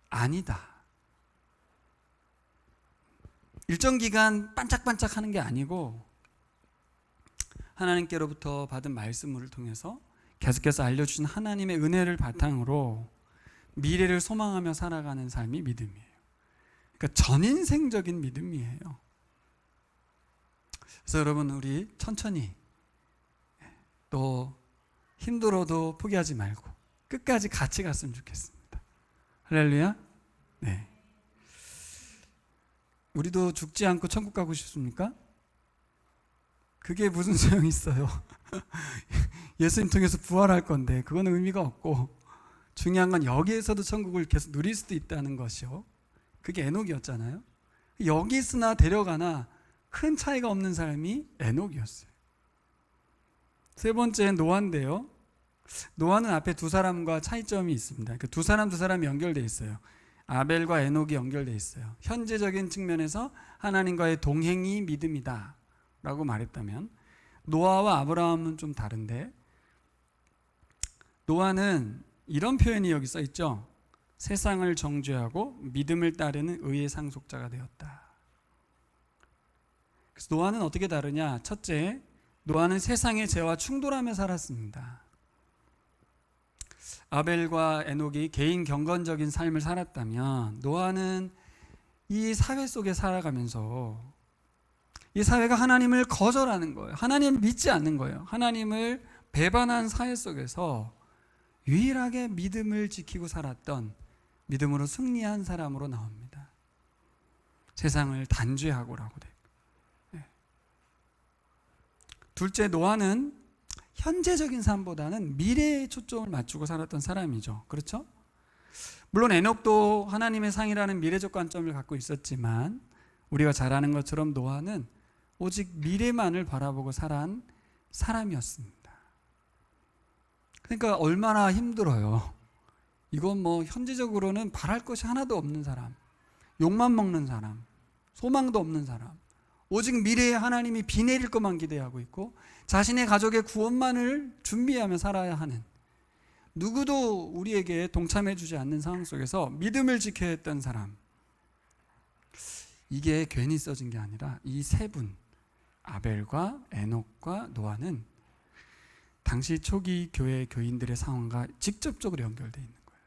아니다. 일정 기간 반짝반짝하는 게 아니고 하나님께로부터 받은 말씀을 통해서 계속해서 알려주신 하나님의 은혜를 바탕으로 미래를 소망하며 살아가는 삶이 믿음이에요. 그러니까 전인생적인 믿음이에요. 그래서 여러분, 우리 천천히, 또 힘들어도 포기하지 말고 끝까지 같이 갔으면 좋겠습니다. 할렐루야. 네. 우리도 죽지 않고 천국 가고 싶습니까? 그게 무슨 소용이 있어요? 예수님 통해서 부활할 건데 그거는 의미가 없고, 중요한 건 여기에서도 천국을 계속 누릴 수도 있다는 것이요. 그게 에녹이었잖아요. 여기 있으나 데려가나 큰 차이가 없는 사람이 에녹이었어요. 세 번째는 노아인데요. 노아는 앞에 두 사람과 차이점이 있습니다. 그 두 사람이 연결되어 있어요. 아벨과 에녹이 연결되어 있어요. 현재적인 측면에서 하나님과의 동행이 믿음이다 라고 말했다면, 노아와 아브라함은 좀 다른데, 노아는 이런 표현이 여기 써 있죠. 세상을 정죄하고 믿음을 따르는 의의 상속자가 되었다. 그래서 노아는 어떻게 다르냐? 첫째, 노아는 세상의 죄와 충돌하며 살았습니다. 아벨과 에녹이 개인 경건적인 삶을 살았다면, 노아는 이 사회 속에 살아가면서 이 사회가 하나님을 거절하는 거예요. 하나님을 믿지 않는 거예요. 하나님을 배반한 사회 속에서 유일하게 믿음을 지키고 살았던, 믿음으로 승리한 사람으로 나옵니다. 세상을 단죄하고라고 돼요. 네. 둘째, 노아는 현재적인 삶보다는 미래에 초점을 맞추고 살았던 사람이죠. 그렇죠? 물론 에녹도 하나님의 상이라는 미래적 관점을 갖고 있었지만, 우리가 잘 아는 것처럼 노아는 오직 미래만을 바라보고 살아온 사람이었습니다. 그러니까 얼마나 힘들어요. 이건 뭐 현재적으로는 바랄 것이 하나도 없는 사람, 욕만 먹는 사람, 소망도 없는 사람, 오직 미래에 하나님이 비 내릴 것만 기대하고 있고 자신의 가족의 구원만을 준비하며 살아야 하는, 누구도 우리에게 동참해 주지 않는 상황 속에서 믿음을 지켜야 했던 사람, 이게 괜히 써진 게 아니라 이 세 분, 아벨과 에녹과 노아는 당시 초기 교회 교인들의 상황과 직접적으로 연결되어 있는 거예요.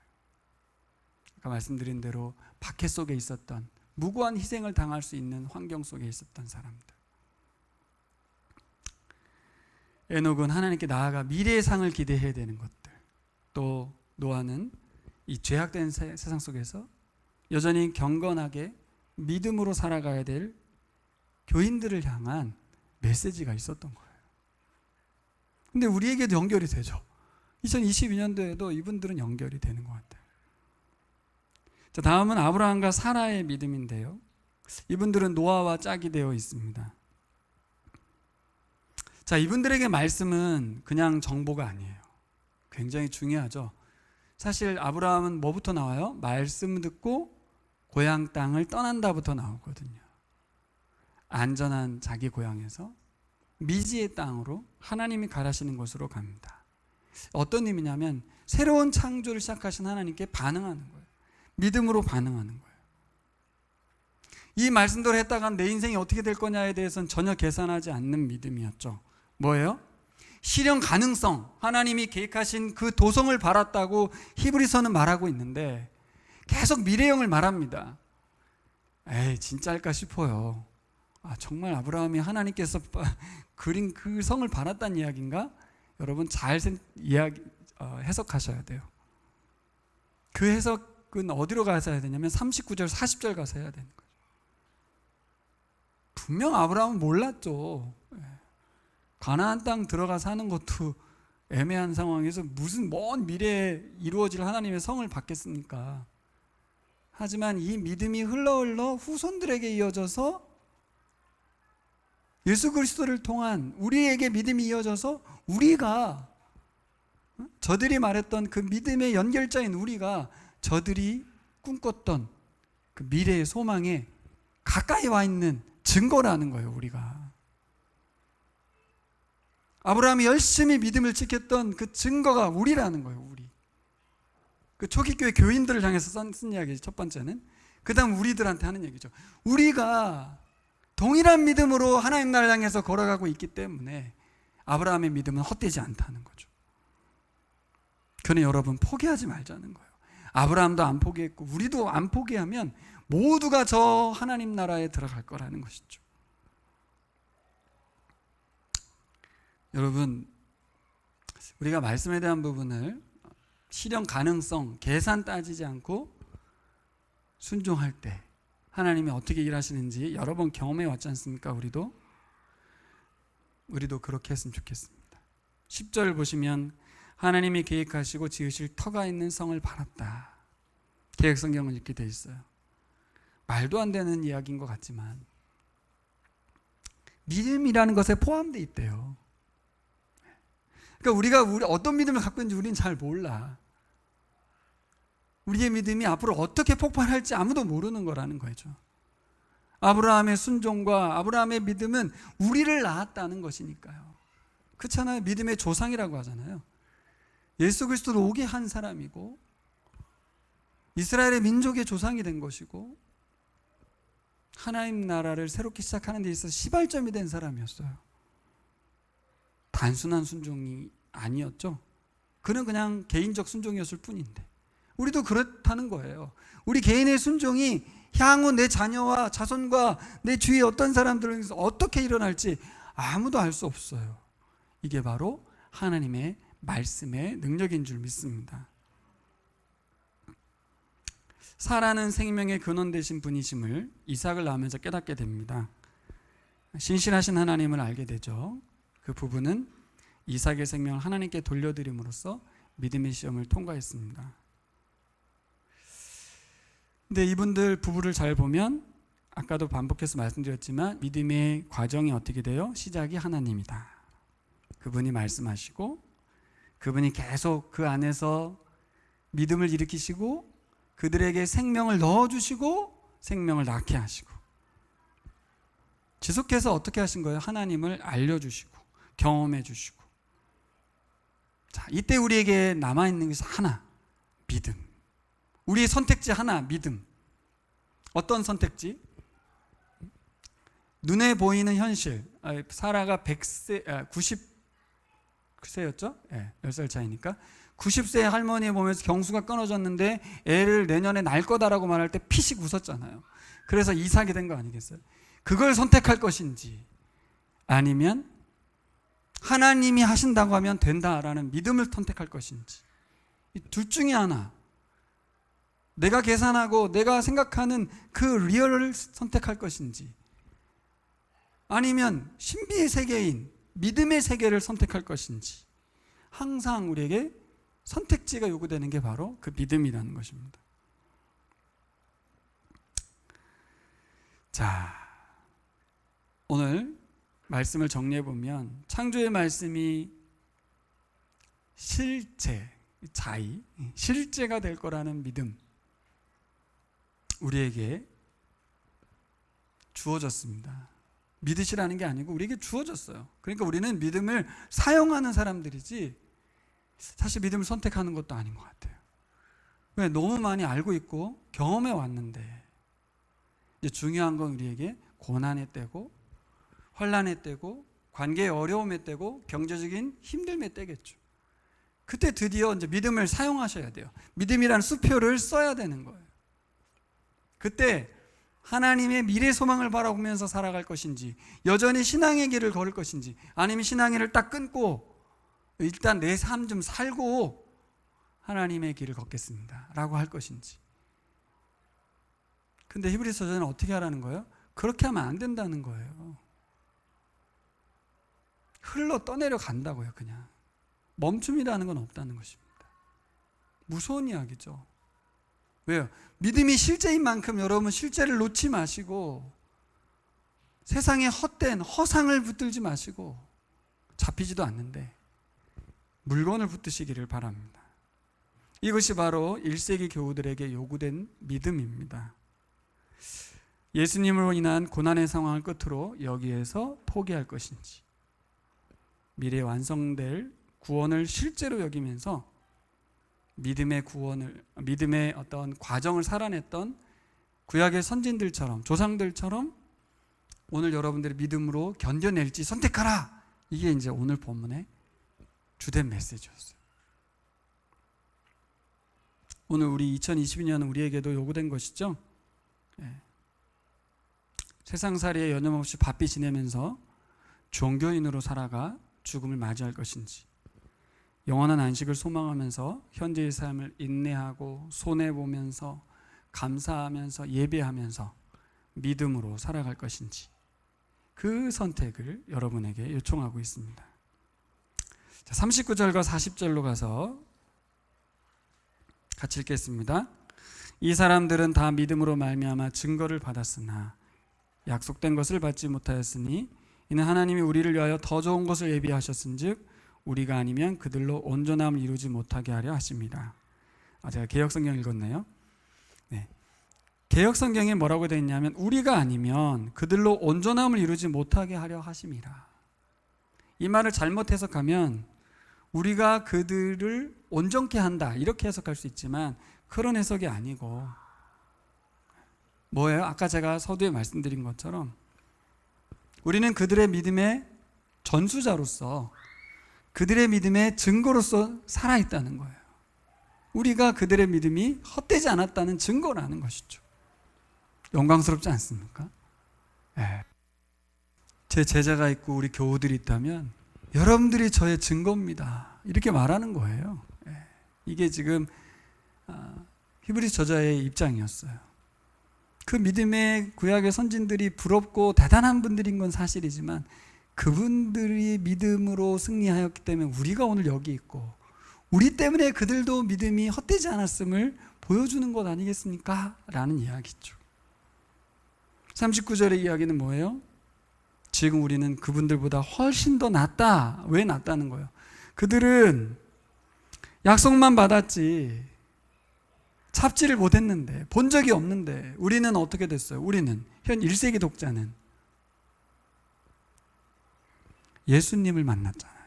아까 말씀드린 대로 박해 속에 있었던, 무고한 희생을 당할 수 있는 환경 속에 있었던 사람들. 에녹은 하나님께 나아가 미래의 상을 기대해야 되는 것들, 또 노아는 이 죄악된 세상 속에서 여전히 경건하게 믿음으로 살아가야 될 교인들을 향한 메시지가 있었던 거예요. 근데 우리에게도 연결이 되죠. 2022년도에도 이분들은 연결이 되는 것 같아요. 자, 다음은 아브라함과 사라의 믿음인데요. 이분들은 노아와 짝이 되어 있습니다. 자, 이분들에게 말씀은 그냥 정보가 아니에요. 굉장히 중요하죠. 사실 아브라함은 뭐부터 나와요? 말씀 듣고 고향 땅을 떠난다부터 나오거든요. 안전한 자기 고향에서 미지의 땅으로 하나님이 가라시는 곳으로 갑니다. 어떤 의미냐면 새로운 창조를 시작하신 하나님께 반응하는 거예요. 믿음으로 반응하는 거예요. 이 말씀대로 했다가 내 인생이 어떻게 될 거냐에 대해서는 전혀 계산하지 않는 믿음이었죠. 뭐예요? 실현 가능성, 하나님이 계획하신 그 도성을 바랐다고 히브리서는 말하고 있는데 계속 미래형을 말합니다. 에이, 진짜일까 싶어요. 정말 아브라함이 하나님께서 그린 그 성을 바랐다는 이야기인가? 여러분 잘 해석하셔야 돼요. 그 해석은 어디로 가서 해야 되냐면 39절 40절 가서 해야 되는 거죠. 분명 아브라함은 몰랐죠. 가나안 땅 들어가 사는 것도 애매한 상황에서 무슨 먼 미래에 이루어질 하나님의 성을 받겠습니까? 하지만 이 믿음이 흘러 후손들에게 이어져서 예수 그리스도를 통한 우리에게 믿음이 이어져서 우리가, 저들이 말했던 그 믿음의 연결자인 우리가 저들이 꿈꿨던 그 미래의 소망에 가까이 와 있는 증거라는 거예요. 우리가 아브라함이 열심히 믿음을 지켰던 그 증거가 우리라는 거예요. 우리 그 초기 교회 교인들을 향해서 쓴 이야기죠. 첫 번째는. 그 다음 우리들한테 하는 얘기죠. 우리가 동일한 믿음으로 하나님 나라를 향해서 걸어가고 있기 때문에 아브라함의 믿음은 헛되지 않다는 거죠. 그러니 여러분 포기하지 말자는 거예요. 아브라함도 안 포기했고 우리도 안 포기하면 모두가 저 하나님 나라에 들어갈 거라는 것이죠. 여러분, 우리가 말씀에 대한 부분을 실현 가능성, 계산 따지지 않고 순종할 때 하나님이 어떻게 일하시는지 여러 번 경험해 왔지 않습니까? 우리도 그렇게 했으면 좋겠습니다. 10절 보시면 하나님이 계획하시고 지으실 터가 있는 성을 바랐다. 계획성경은 이렇게 돼 있어요. 말도 안 되는 이야기인 것 같지만 믿음이라는 것에 포함되어 있대요. 그러니까 우리가 어떤 믿음을 갖고 있는지 우리는 잘 몰라. 우리의 믿음이 앞으로 어떻게 폭발할지 아무도 모르는 거라는 거죠. 아브라함의 순종과 아브라함의 믿음은 우리를 낳았다는 것이니까요. 그렇잖아요. 믿음의 조상이라고 하잖아요. 예수 그리스도를 오게 한 사람이고 이스라엘의 민족의 조상이 된 것이고 하나님 나라를 새롭게 시작하는 데 있어서 시발점이 된 사람이었어요. 단순한 순종이 아니었죠. 그는 그냥 개인적 순종이었을 뿐인데 우리도 그렇다는 거예요. 우리 개인의 순종이 향후 내 자녀와 자손과 내 주위의 어떤 사람들을 위해서 어떻게 일어날지 아무도 알 수 없어요. 이게 바로 하나님의 말씀의 능력인 줄 믿습니다. 사라는 생명의 근원 되신 분이심을 이삭을 낳으면서 깨닫게 됩니다. 신실하신 하나님을 알게 되죠. 그 부부는 이삭의 생명을 하나님께 돌려드림으로써 믿음의 시험을 통과했습니다. 근데 이분들 부부를 잘 보면 아까도 반복해서 말씀드렸지만 믿음의 과정이 어떻게 돼요? 시작이 하나님이다. 그분이 말씀하시고 그분이 계속 그 안에서 믿음을 일으키시고 그들에게 생명을 넣어주시고 생명을 낳게 하시고 지속해서 어떻게 하신 거예요? 하나님을 알려주시고 경험해 주시고. 자, 이때 우리에게 남아있는 것이 하나, 믿음. 우리의 선택지 하나, 믿음. 어떤 선택지? 눈에 보이는 현실. 사라가 90세였죠? 네, 10살 차이니까. 90세 할머니 보면서 경수가 끊어졌는데 애를 내년에 낳을 거다라고 말할 때 피식 웃었잖아요. 그래서 이삭이 된 거 아니겠어요? 그걸 선택할 것인지 아니면 하나님이 하신다고 하면 된다라는 믿음을 선택할 것인지, 이 둘 중에 하나. 내가 계산하고 내가 생각하는 그 리얼을 선택할 것인지 아니면 신비의 세계인 믿음의 세계를 선택할 것인지, 항상 우리에게 선택지가 요구되는 게 바로 그 믿음이라는 것입니다. 자, 오늘 말씀을 정리해 보면 창조의 말씀이 실제, 자의, 실제가 될 거라는 믿음 우리에게 주어졌습니다. 믿으시라는 게 아니고 우리에게 주어졌어요. 그러니까 우리는 믿음을 사용하는 사람들이지 사실 믿음을 선택하는 것도 아닌 것 같아요. 왜? 너무 많이 알고 있고 경험해 왔는데 이제 중요한 건 우리에게 고난의 때고 환난의 때고 관계의 어려움의 때고 경제적인 힘듦의 때겠죠. 그때 드디어 이제 믿음을 사용하셔야 돼요. 믿음이라는 수표를 써야 되는 거예요. 그때 하나님의 미래 소망을 바라보면서 살아갈 것인지, 여전히 신앙의 길을 걸을 것인지, 아니면 신앙의 길을 딱 끊고 일단 내 삶 좀 살고 하나님의 길을 걷겠습니다 라고 할 것인지. 근데 히브리서 저자는 어떻게 하라는 거예요? 그렇게 하면 안 된다는 거예요. 흘러 떠내려 간다고요. 그냥 멈춤이라는 건 없다는 것입니다. 무서운 이야기죠. 왜요? 믿음이 실제인 만큼 여러분 실제를 놓지 마시고 세상에 헛된 허상을 붙들지 마시고 잡히지도 않는데 물건을 붙드시기를 바랍니다. 이것이 바로 1세기 교우들에게 요구된 믿음입니다. 예수님으로 인한 고난의 상황을 끝으로 여기에서 포기할 것인지, 미래에 완성될 구원을 실제로 여기면서 믿음의 어떤 과정을 살아냈던 구약의 선진들처럼, 조상들처럼 오늘 여러분들의 믿음으로 견뎌낼지 선택하라. 이게 이제 오늘 본문의 주된 메시지였어요. 오늘 우리 2022년은 우리에게도 요구된 것이죠. 세상살이에 여념없이 바삐 지내면서 종교인으로 살아가 죽음을 맞이할 것인지, 영원한 안식을 소망하면서 현재의 삶을 인내하고 손해보면서 감사하면서 예배하면서 믿음으로 살아갈 것인지, 그 선택을 여러분에게 요청하고 있습니다. 자, 39절과 40절로 가서 같이 읽겠습니다. 이 사람들은 다 믿음으로 말미암아 증거를 받았으나 약속된 것을 받지 못하였으니 이는 하나님이 우리를 위하여 더 좋은 것을 예비하셨은즉 우리가 아니면 그들로 온전함을 이루지 못하게 하려 하십니다. 제가 개역성경 읽었네요. 네. 개역성경에 뭐라고 되어 있냐면 우리가 아니면 그들로 온전함을 이루지 못하게 하려 하심이라. 이 말을 잘못 해석하면 우리가 그들을 온전케 한다 이렇게 해석할 수 있지만 그런 해석이 아니고 뭐예요? 아까 제가 서두에 말씀드린 것처럼 우리는 그들의 믿음의 전수자로서, 그들의 믿음의 증거로서 살아있다는 거예요. 우리가 그들의 믿음이 헛되지 않았다는 증거라는 것이죠. 영광스럽지 않습니까? 네. 제 제자가 있고 우리 교우들이 있다면 여러분들이 저의 증거입니다 이렇게 말하는 거예요. 네. 이게 지금 히브리서 저자의 입장이었어요. 그 믿음의 구약의 선진들이 부럽고 대단한 분들인 건 사실이지만 그분들이 믿음으로 승리하였기 때문에 우리가 오늘 여기 있고 우리 때문에 그들도 믿음이 헛되지 않았음을 보여주는 것 아니겠습니까? 라는 이야기죠. 39절의 이야기는 뭐예요? 지금 우리는 그분들보다 훨씬 더 낫다. 왜 낫다는 거예요? 그들은 약속만 받았지 잡지를 못했는데, 본 적이 없는데, 우리는 어떻게 됐어요? 우리는 현 1세기 독자는 예수님을 만났잖아요.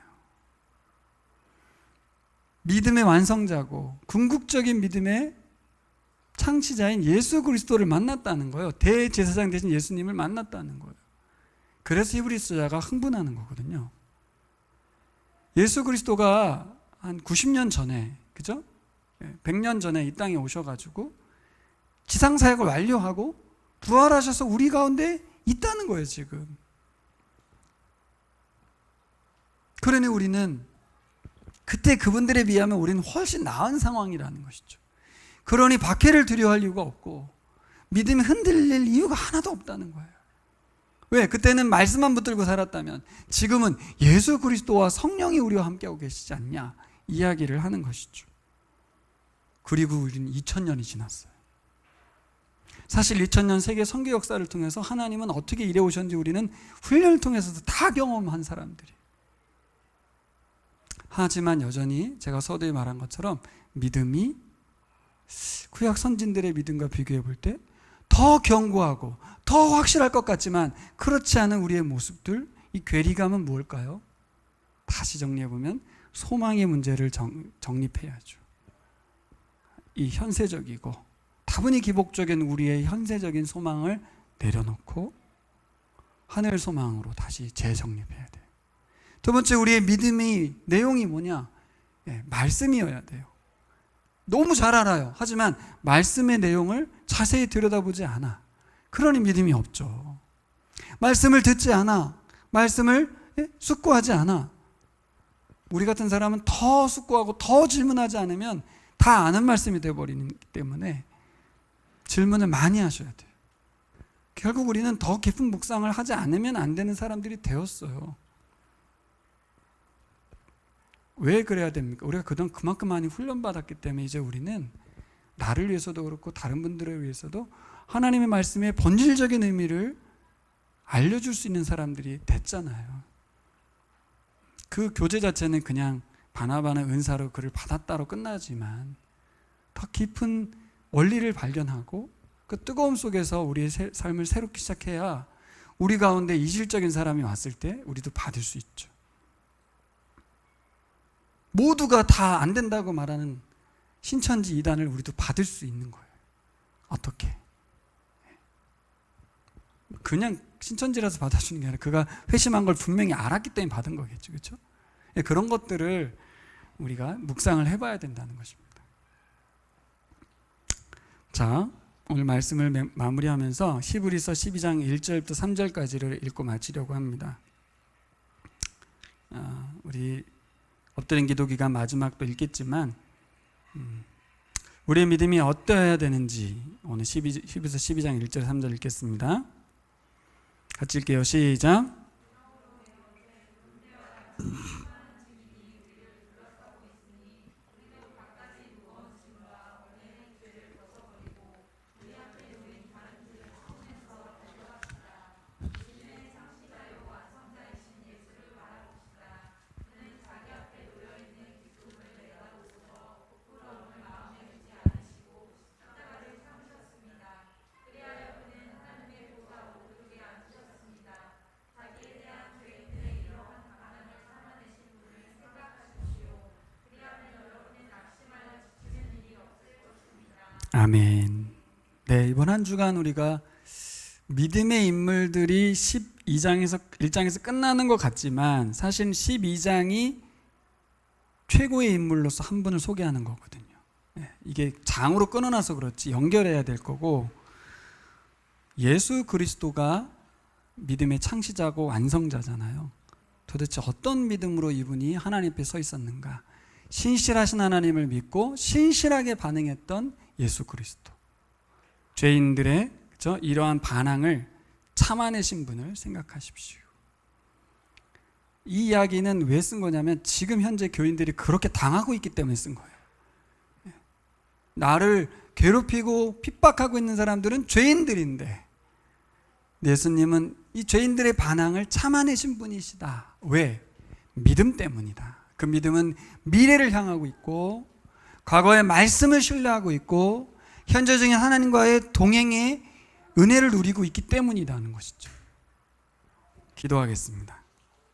믿음의 완성자고 궁극적인 믿음의 창시자인 예수 그리스도를 만났다는 거예요. 대제사장 대신 예수님을 만났다는 거예요. 그래서 히브리서자가 흥분하는 거거든요. 예수 그리스도가 한 90년 전에, 그죠? 100년 전에 이 땅에 오셔가지고 지상사역을 완료하고 부활하셔서 우리 가운데 있다는 거예요, 지금. 그러니 우리는 그때 그분들에 비하면 우리는 훨씬 나은 상황이라는 것이죠. 그러니 박해를 두려워할 이유가 없고 믿음이 흔들릴 이유가 하나도 없다는 거예요. 왜? 그때는 말씀만 붙들고 살았다면 지금은 예수 그리스도와 성령이 우리와 함께하고 계시지 않냐 이야기를 하는 것이죠. 그리고 우리는 2000년이 지났어요. 사실 2000년 세계 선교 역사를 통해서 하나님은 어떻게 일해 오셨는지 우리는 훈련을 통해서도 다 경험한 사람들이. 하지만 여전히 제가 서두에 말한 것처럼 믿음이 구약 선진들의 믿음과 비교해 볼 때 더 견고하고 더 확실할 것 같지만 그렇지 않은 우리의 모습들, 이 괴리감은 무엇일까요? 다시 정리해 보면 소망의 문제를 정립해야죠. 이 현세적이고 다분히 기복적인 우리의 현세적인 소망을 내려놓고 하늘 소망으로 다시 재정립해야 돼요. 두 번째, 우리의 믿음의 내용이 뭐냐? 말씀이어야 돼요. 너무 잘 알아요. 하지만 말씀의 내용을 자세히 들여다보지 않아. 그러니 믿음이 없죠. 말씀을 듣지 않아. 말씀을 숙고하지 않아. 우리 같은 사람은 더 숙고하고 더 질문하지 않으면 다 아는 말씀이 되어버리기 때문에 질문을 많이 하셔야 돼요. 결국 우리는 더 깊은 묵상을 하지 않으면 안 되는 사람들이 되었어요. 왜 그래야 됩니까? 우리가 그동안 그만큼 많이 훈련받았기 때문에 이제 우리는 나를 위해서도 그렇고 다른 분들을 위해서도 하나님의 말씀의 본질적인 의미를 알려줄 수 있는 사람들이 됐잖아요. 그 교제 자체는 그냥 바나바는 은사로 그를 받았다로 끝나지만 더 깊은 원리를 발견하고 그 뜨거움 속에서 우리의 삶을 새롭게 시작해야 우리 가운데 이질적인 사람이 왔을 때 우리도 받을 수 있죠. 모두가 다 안 된다고 말하는 신천지 이단을 우리도 받을 수 있는 거예요. 어떻게? 그냥 신천지라서 받아주는 게 아니라 그가 회심한 걸 분명히 알았기 때문에 받은 거겠죠. 그렇죠? 그런 것들을 우리가 묵상을 해봐야 된다는 것입니다. 자, 오늘 말씀을 마무리하면서 히브리서 12장 1절부터 3절까지를 읽고 마치려고 합니다. 우리 엎드린 기도 기간 마지막도 읽겠지만 우리의 믿음이 어떠해야 되는지 오늘 히브리서 12장 1절 3절 읽겠습니다. 같이 읽게요. 시작. 아멘. 네, 이번 한 주간 우리가 믿음의 인물들이 1장에서 끝나는 것 같지만 사실 12장이 최고의 인물로서 한 분을 소개하는 거거든요. 이게 장으로 끊어놔서 그렇지 연결해야 될 거고, 예수 그리스도가 믿음의 창시자고 완성자잖아요. 도대체 어떤 믿음으로 이분이 하나님 앞에 서 있었는가? 신실하신 하나님을 믿고 신실하게 반응했던 예수 그리스도. 죄인들의 이러한 반항을 참아내신 분을 생각하십시오. 이 이야기는 왜 쓴 거냐면 지금 현재 교인들이 그렇게 당하고 있기 때문에 쓴 거예요. 나를 괴롭히고 핍박하고 있는 사람들은 죄인들인데 예수님은 이 죄인들의 반항을 참아내신 분이시다. 왜? 믿음 때문이다. 그 믿음은 미래를 향하고 있고 과거의 말씀을 신뢰하고 있고 현재적인 하나님과의 동행의 은혜를 누리고 있기 때문이라는 것이죠. 기도하겠습니다.